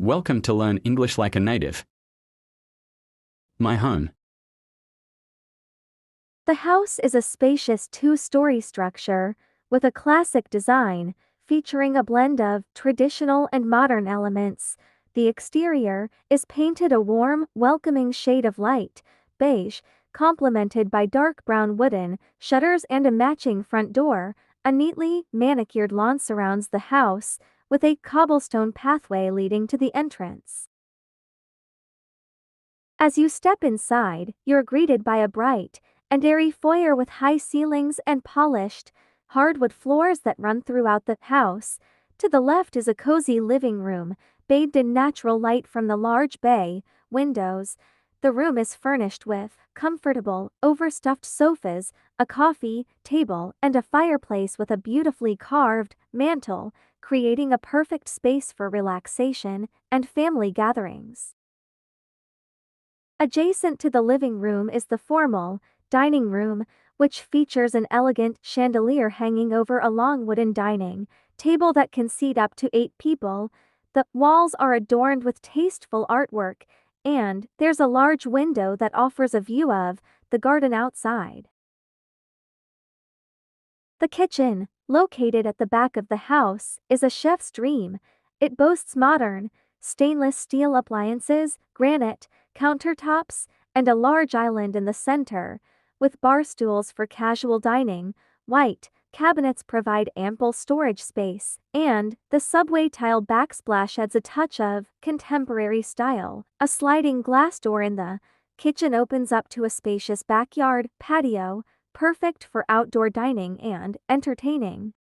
Welcome to learn English like a native. My home. The house is a spacious two-story structure with a classic design featuring a blend of traditional and modern elements. The exterior is painted a warm, welcoming shade of light beige, complemented by dark brown wooden shutters and a matching front door. A neatly manicured lawn surrounds the house, with a cobblestone pathway leading to the entrance. As you step inside, you're greeted by a bright and airy foyer with high ceilings and polished, hardwood floors that run throughout the house. To the left is a cozy living room, bathed in natural light from the large bay windows. The room is furnished with comfortable, overstuffed sofas, a coffee table, and a fireplace with a beautifully carved mantel, creating a perfect space for relaxation and family gatherings. Adjacent to the living room is the formal dining room, which features an elegant chandelier hanging over a long wooden dining table that can seat up to 8 people. The walls are adorned with tasteful artwork, and there's a large window that offers a view of the garden outside. The kitchen, located at the back of the house, is a chef's dream. It boasts modern, stainless steel appliances, granite countertops, and a large island in the center, with bar stools for casual dining. White cabinets provide ample storage space, and the subway tile backsplash adds a touch of contemporary style. A sliding glass door in the kitchen opens up to a spacious backyard patio, perfect for outdoor dining and entertaining.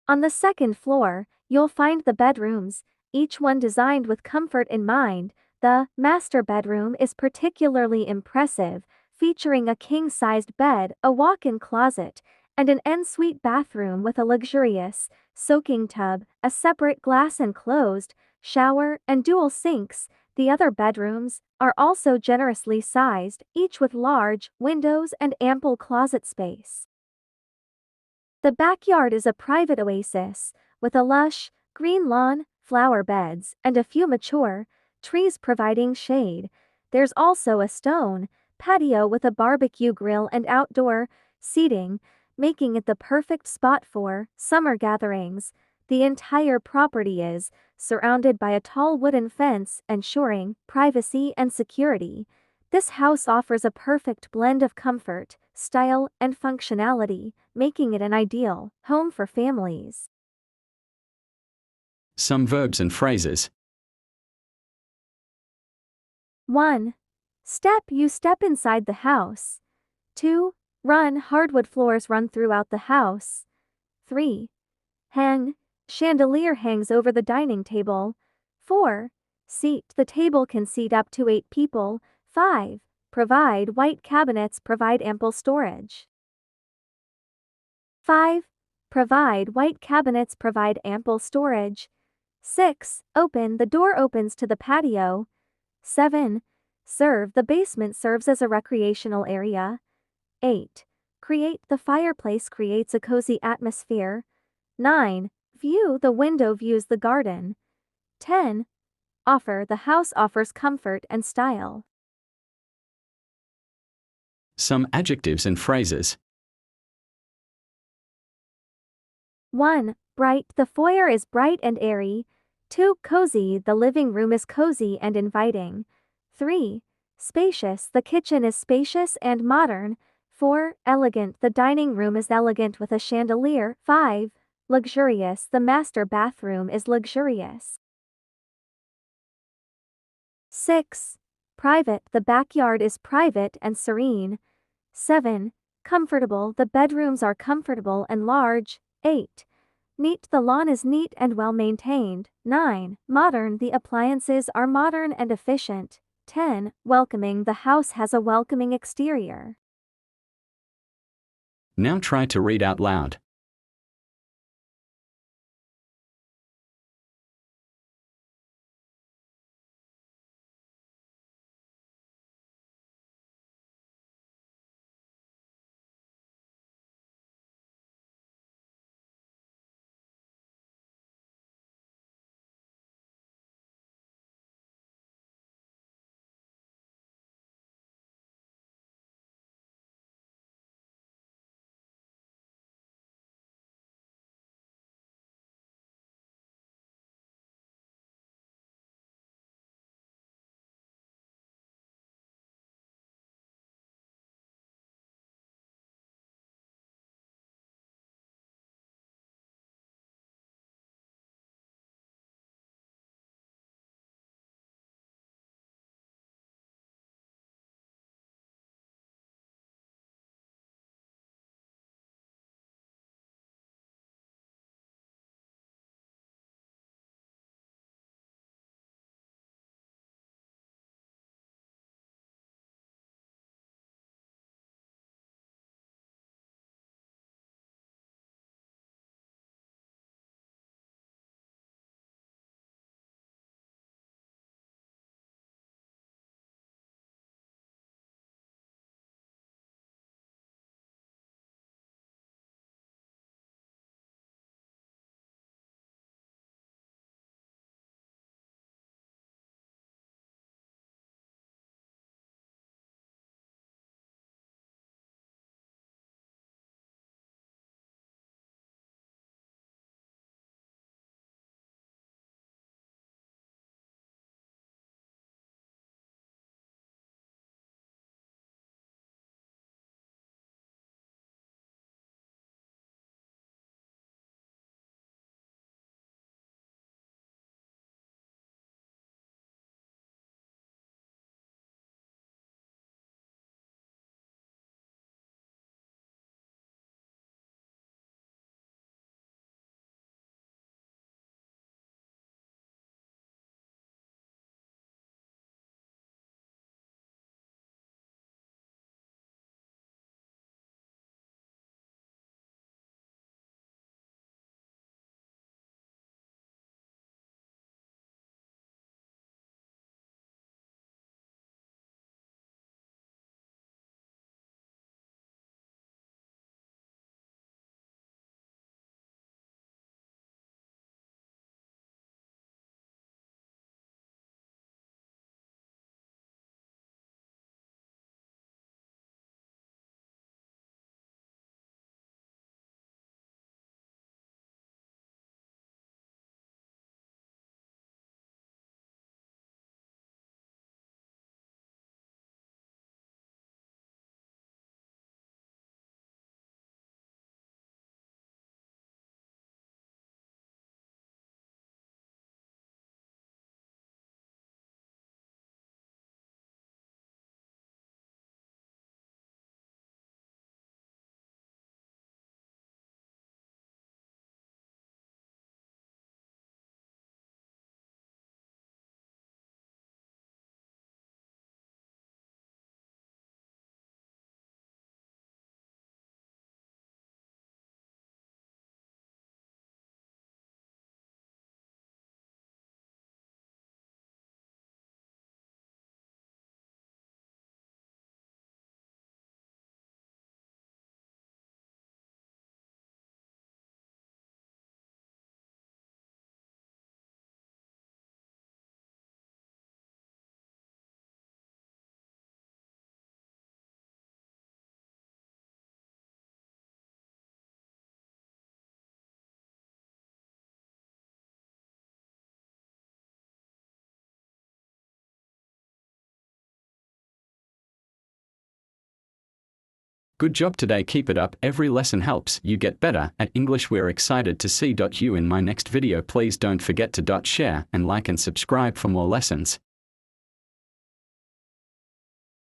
On the second floor, you'll find the bedrooms, each one designed with comfort in mind. The master bedroom is particularly impressive, featuring a king-sized bed, a walk-in closet, and an ensuite bathroom with a luxurious soaking tub, a separate glass-enclosed shower, and dual sinks. The other bedrooms are also generously sized, each with large windows and ample closet space. The backyard is a private oasis, with a lush, green lawn, flower beds, and a few mature trees providing shade. There's also a stone patio with a barbecue grill and outdoor seating, making it the perfect spot for summer gatherings. The entire property is surrounded by a tall wooden fence, ensuring privacy and security. This house offers a perfect blend of comfort, style, and functionality, making it an ideal home for families. Some verbs and phrases. 1. Step. You step inside the house. 2. Run. Hardwood floors run throughout the house. 3. Hang. Chandelier hangs over the dining table. 4. Seat. The table can seat up to 8 people. 5. Provide. White cabinets provide ample storage. 5. Provide. White cabinets provide ample storage. 6. Open. The door opens to the patio. 7. Serve. The basement serves as a recreational area. 8. Create. The fireplace creates a cozy atmosphere. 9. View. The window views the garden. 10. Offer. The house offers comfort and style. Some adjectives and phrases. 1. Bright. The foyer is bright and airy. 2. Cozy. The living room is cozy and inviting. 3. Spacious. The kitchen is spacious and modern. 4. Elegant. The dining room is elegant with a chandelier. 5. Luxurious. The master bathroom is luxurious. 6. Private. The backyard is private and serene. 7. Comfortable. The bedrooms are comfortable and large. 8. Neat. The lawn is neat and well maintained. 9. Modern. The appliances are modern and efficient. 10. Welcoming. The house has a welcoming exterior. Now try to read out loud. Good job today, keep it up, every lesson helps you get better at English. We're excited to see you in my next video. Please don't forget to share and like and subscribe for more lessons.